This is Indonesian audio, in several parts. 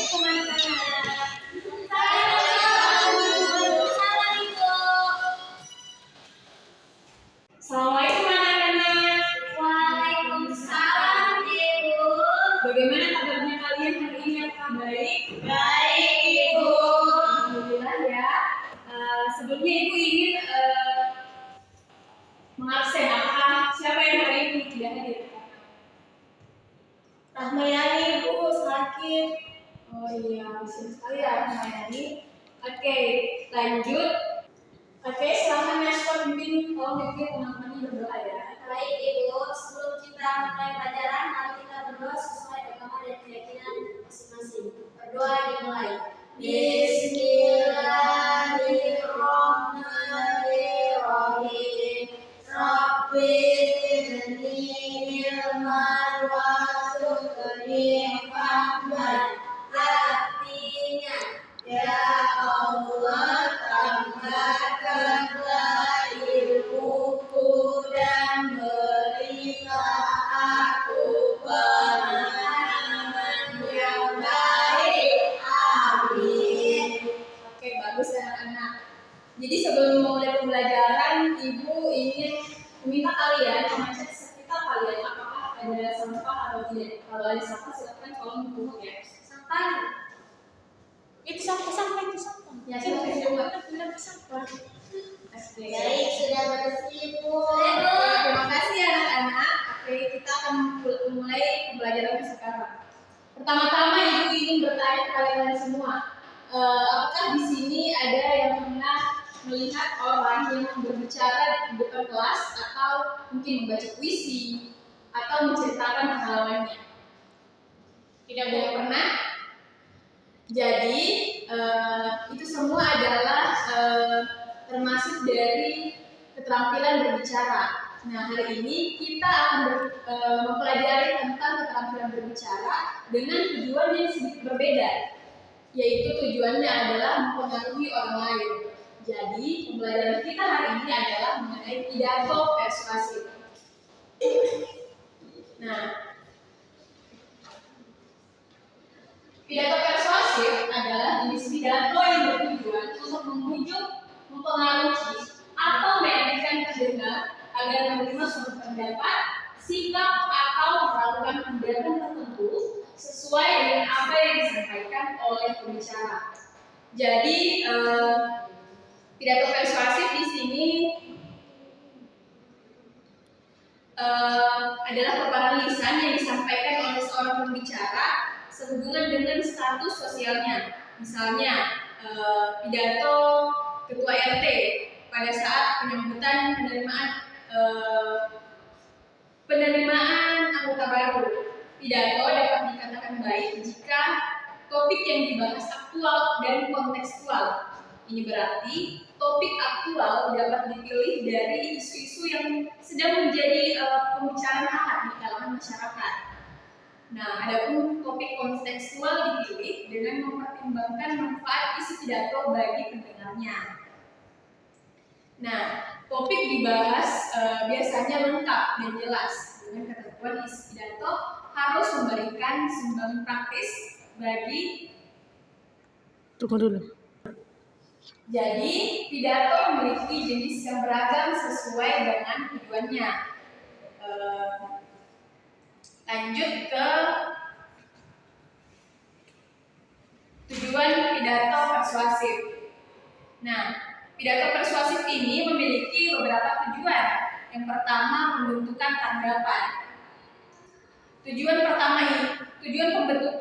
Assalamualaikum anak-anak. Assalamualaikum anak-anak. Waalaikumsalam Ibu. Bagaimana kabarnya kalian hari ini? Baik? Baik Ibu. Alhamdulillah ya. Sebelumnya Ibu ingin mengabsen. Apakah siapa yang hari ini tidak hadir? Rahmayani Ibu sakit. Oh iya, betul sekali ya Rahmayani. Oke, lanjut. Oke, silakan Nashwa pimpin. Tolong pimpin teman-teman berdoa ya. Baik Ibu, sebelum kita mulai pelajaran, mari kita berdoa sesuai agama dan keyakinan masing-masing. Berdoa dimulai. Bismillahirrahmanirrahim. Rabbi zidni ilman warzuqni fahman. Artinya, ya Allah, tambahkanlah ilmuku dan berilah aku pemahaman yang baik. Amin. Oke, bagus anak-anak. Jadi sebelum memulai pembelajaran, Ibu ingin meminta kalian mengecek sekitar kalian apakah ada sampah atau tidak. Kalau ada sampah, silakan tolong dipungut ya. Sampah. Itu sampah. Ya, Siapa yang coba. bilang sampah? Oke. Baik, sudah bersih Bu. Terima kasih anak-anak. Oke, kita akan mulai pembelajaran sekarang. Pertama-tama Ibu ingin bertanya kepada kalian semua, apakah di sini ada yang pernah melihat orang yang berbicara di depan kelas atau mungkin membaca puisi atau menceritakan pengalamannya? Tidak ada yang pernah? Jadi itu semua adalah termasuk dari keterampilan berbicara. Nah, hari ini kita akan mempelajari tentang keterampilan berbicara dengan tujuan yang sedikit berbeda, yaitu tujuannya adalah mempengaruhi orang lain. Jadi, pembelajaran kita hari ini adalah mengenai pidato persuasif. Nah, pidato persuasif adalah jenis pidato yang bertujuan untuk membujuk, mempengaruhi, atau meyakinkan pendengar agar menerima suatu pendapat, sikap, atau melakukan tindakan tertentu sesuai dengan apa yang disampaikan oleh pembicara. Jadi, pidato persuasif di sini adalah paparan lisan yang disampaikan oleh seorang pembicara sehubungan dengan status sosialnya. Misalnya, pidato ketua RT pada saat penyambutan penerimaan anggota baru. Pidato dapat dikatakan baik jika topik yang dibahas aktual dan kontekstual. Ini berarti topik aktual dapat dipilih dari isu-isu yang sedang menjadi pembicaraan hangat di kalangan masyarakat. Nah, adapun topik kontekstual dipilih dengan mempertimbangkan manfaat isi pidato bagi pendengarnya. Nah, topik dibahas biasanya lengkap dan jelas dengan ketentuan isi pidato harus memberikan sumbangan praktis bagi. Tunggu dulu. Jadi, pidato memiliki jenis yang beragam sesuai dengan tujuannya. Lanjut ke tujuan pidato persuasif. Nah, pidato persuasif ini memiliki beberapa tujuan. Yang pertama, pembentukan tanggapan. Tujuan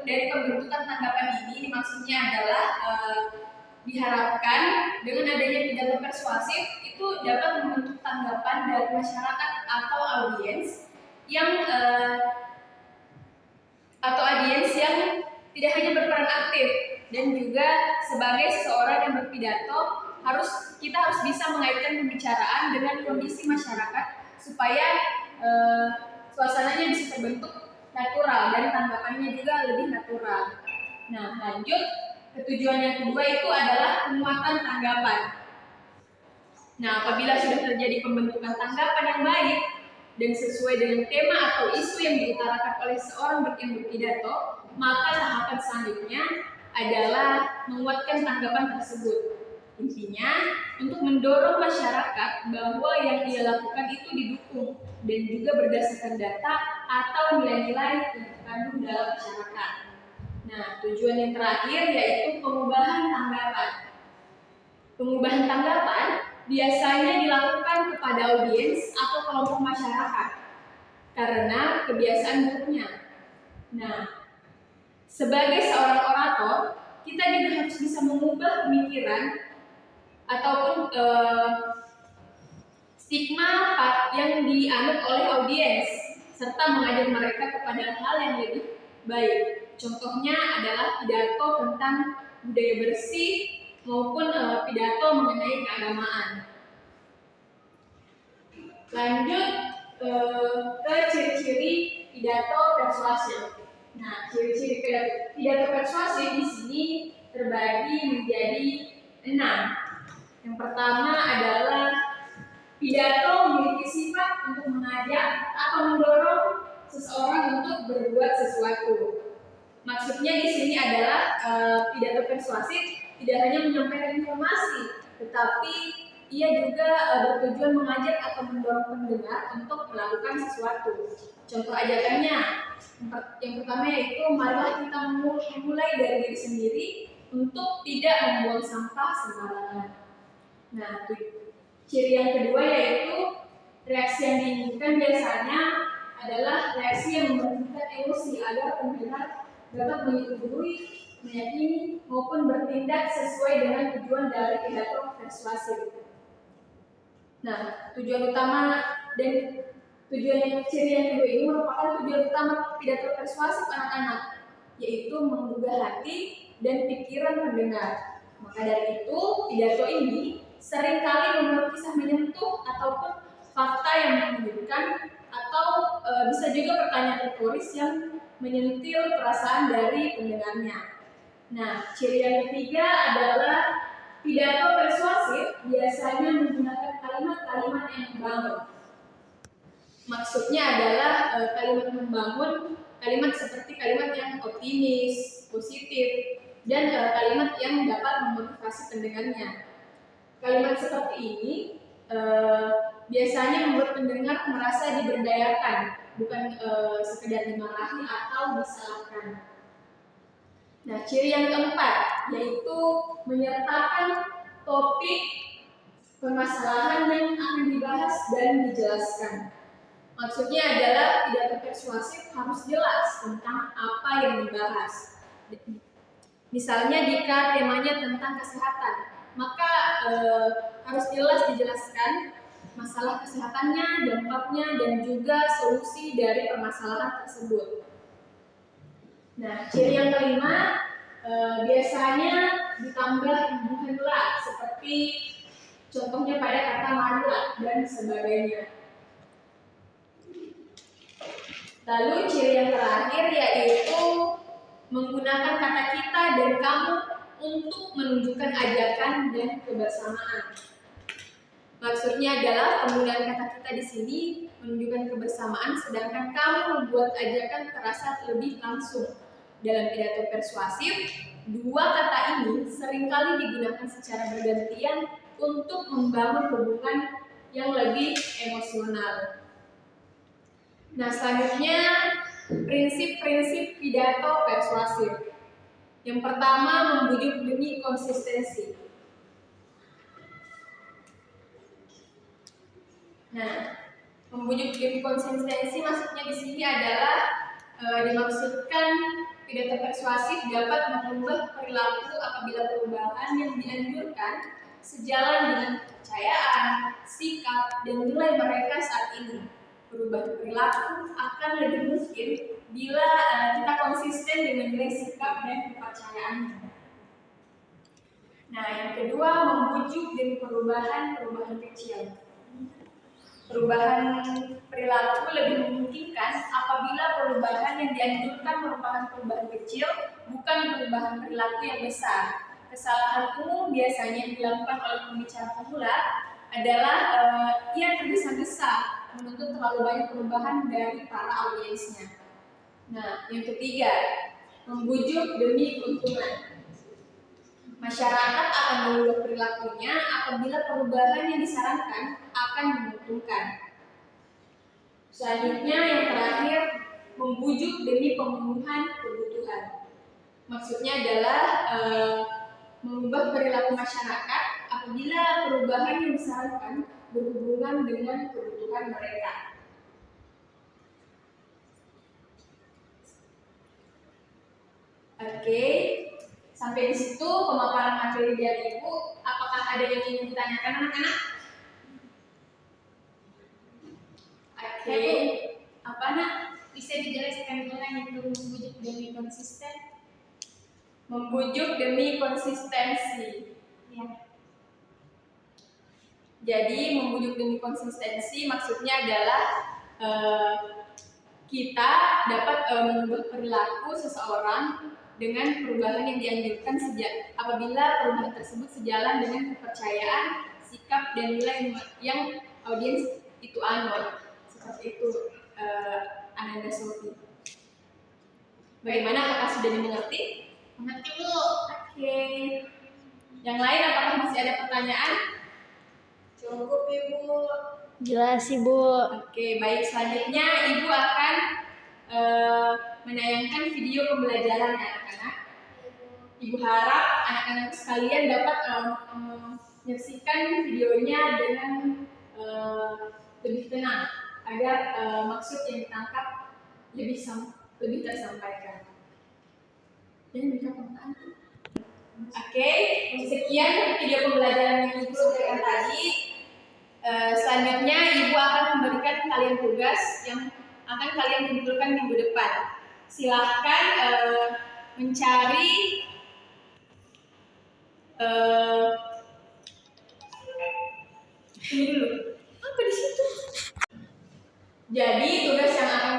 dari pembentukan tanggapan ini maksudnya adalah diharapkan dengan adanya pidato persuasif itu dapat membentuk tanggapan dari masyarakat atau audiens yang tidak hanya berperan aktif dan juga sebagai seseorang yang berpidato kita harus bisa mengaitkan pembicaraan dengan kondisi masyarakat supaya suasananya bisa terbentuk natural dan tanggapannya juga lebih natural. Nah, lanjut tujuan yang kedua itu adalah penguatan tanggapan. Nah, apabila sudah terjadi pembentukan tanggapan yang baik, dan sesuai dengan tema atau isu yang diutarakan oleh seorang yang berpidato, maka tahapan selanjutnya adalah menguatkan tanggapan tersebut. Intinya, untuk mendorong masyarakat bahwa yang ia lakukan itu didukung dan juga berdasarkan data atau nilai-nilai yang terkandung dalam masyarakat. Nah, tujuan yang terakhir yaitu pengubahan tanggapan. Pengubahan tanggapan biasanya dilakukan kepada audiens atau kelompok masyarakat karena kebiasaan buruknya. Nah, sebagai seorang orator, kita juga harus bisa mengubah pemikiran ataupun stigma yang dianut oleh audiens serta mengajak mereka kepada hal yang lebih baik. Contohnya adalah pidato tentang budaya bersih maupun pidato mengenai keagamaan. Lanjut ke ciri-ciri pidato persuasif. Nah, ciri-ciri pidato persuasif di sini terbagi menjadi 6. Yang pertama adalah pidato memiliki sifat untuk mengajak atau mendorong seseorang untuk berbuat sesuatu. Maksudnya di sini adalah pidato persuasif tidak hanya menyampaikan informasi, tetapi ia juga bertujuan mengajak atau mendorong pendengar untuk melakukan sesuatu. Contoh ajakannya, yang pertama yaitu marilah kita memulai dari diri sendiri untuk tidak membuang sampah sembarangan. Nah, ciri yang kedua yaitu reaksi yang diinginkan biasanya adalah reaksi yang membangkitkan emosi agar pendengar dapat menyetujui, meyakini maupun bertindak sesuai dengan tujuan dari pidato persuasif. Nah, tujuan utama dan ciri yang kedua ini merupakan tujuan utama pidato persuasif anak-anak, yaitu menggugah hati dan pikiran pendengar. Maka dari itu, pidato ini seringkali memuat kisah menyentuh ataupun fakta yang mengejutkan atau bisa juga pertanyaan retoris yang menyentil perasaan dari pendengarnya. Nah, ciri yang ketiga adalah pidato persuasif biasanya menggunakan kalimat-kalimat yang membangun. Maksudnya adalah kalimat membangun, kalimat seperti kalimat yang optimis, positif, dan kalimat yang dapat memotivasi pendengarnya. Kalimat seperti ini biasanya membuat pendengar merasa diberdayakan, bukan sekedar dimarahi atau disalahkan. Nah, ciri yang keempat yaitu menyertakan topik permasalahan yang akan dibahas dan dijelaskan. Maksudnya adalah pidato persuasif harus jelas tentang apa yang dibahas. Misalnya jika temanya tentang kesehatan, maka harus jelas dijelaskan masalah kesehatannya, dampaknya, dan juga solusi dari permasalahan tersebut. Nah, ciri yang kelima biasanya ditambah hubungan la, seperti contohnya pada kata marilah dan sebagainya. Lalu ciri yang terakhir yaitu menggunakan kata kita dan kamu untuk menunjukkan ajakan dan kebersamaan. Maksudnya adalah penggunaan kata kita di sini menunjukkan kebersamaan, sedangkan kamu membuat ajakan terasa lebih langsung. Dalam pidato persuasif, dua kata ini seringkali digunakan secara bergantian untuk membangun hubungan yang lebih emosional. Nah, selanjutnya prinsip-prinsip pidato persuasif. Yang pertama, membujuk demi konsistensi. Nah, membujuk demi konsistensi maksudnya di sini adalah dimaksudkan pidato persuasif dapat mengubah perilaku apabila perubahan yang dianjurkan sejalan dengan kepercayaan, sikap, dan nilai mereka saat ini. Perubahan perilaku akan lebih mungkin bila kita konsisten dengan nilai sikap dan kepercayaannya. Nah, yang kedua, membujuk dengan perubahan kecil. Perubahan perilaku lebih memungkinkan apabila perubahan yang dianjurkan merupakan perubahan kecil, bukan perubahan perilaku yang besar. Kesalahan umum biasanya yang dilakukan oleh pembicara pemula adalah ia tergesa-gesa menuntut terlalu banyak perubahan dari para audiensnya. Nah, yang ketiga, membujuk demi keuntungan. Masyarakat akan mengubah perilakunya apabila perubahan yang disarankan akan menguntungkan. Selanjutnya yang terakhir, membujuk demi pemenuhan kebutuhan. Maksudnya adalah mengubah perilaku masyarakat apabila perubahan yang disarankan berhubungan dengan kebutuhan mereka. Oke, sampai di situ pemaparan materi dari Ibu. Apakah ada yang ingin ditanyakan anak-anak? Oke, apa nak? Bisa dijelaskan ulang itu membujuk demi konsisten? Membujuk demi konsistensi. Ya. Jadi membujuk demi konsistensi maksudnya adalah kita dapat mengubah perilaku seseorang dengan perubahan yang dianjurkan apabila perubahan tersebut sejalan dengan kepercayaan, sikap dan nilai yang audiens itu anut. Seperti itu, Ananda Sofi. Bagaimana, apakah sudah dimengerti? Mengerti Bu. Oke. Yang lain apakah masih ada pertanyaan? Cukup Ibu. Jelas Ibu. Oke, baik. Selanjutnya Ibu akan menayangkan video pembelajaran anak-anak. Ibu harap anak-anak sekalian dapat menyaksikan videonya dengan lebih tenang agar maksud yang ditangkap lebih tersampaikan. Oke, sekian video pembelajaran yang Ibu berikan tadi. Selanjutnya Ibu akan memberikan kalian tugas yang akan kalian kumpulkan minggu depan. Silahkan mencari ini dulu. Apa di situ? Jadi tugas yang akan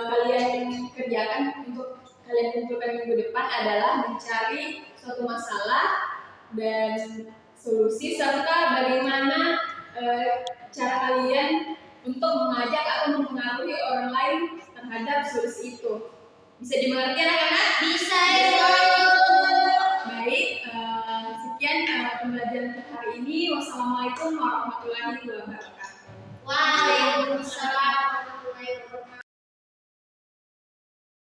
kalian kerjakan untuk kalian kumpulkan minggu depan adalah mencari suatu masalah dan solusi serta bagaimana cara kalian untuk mengajak atau mempengaruhi orang lain terhadap solusi itu. Bisa dimengerti anak-anak? Bisa Ibu. Baik, sekian pembelajaran untuk hari ini. Wassalamualaikum warahmatullahi wabarakatuh. Waalaikumsalam.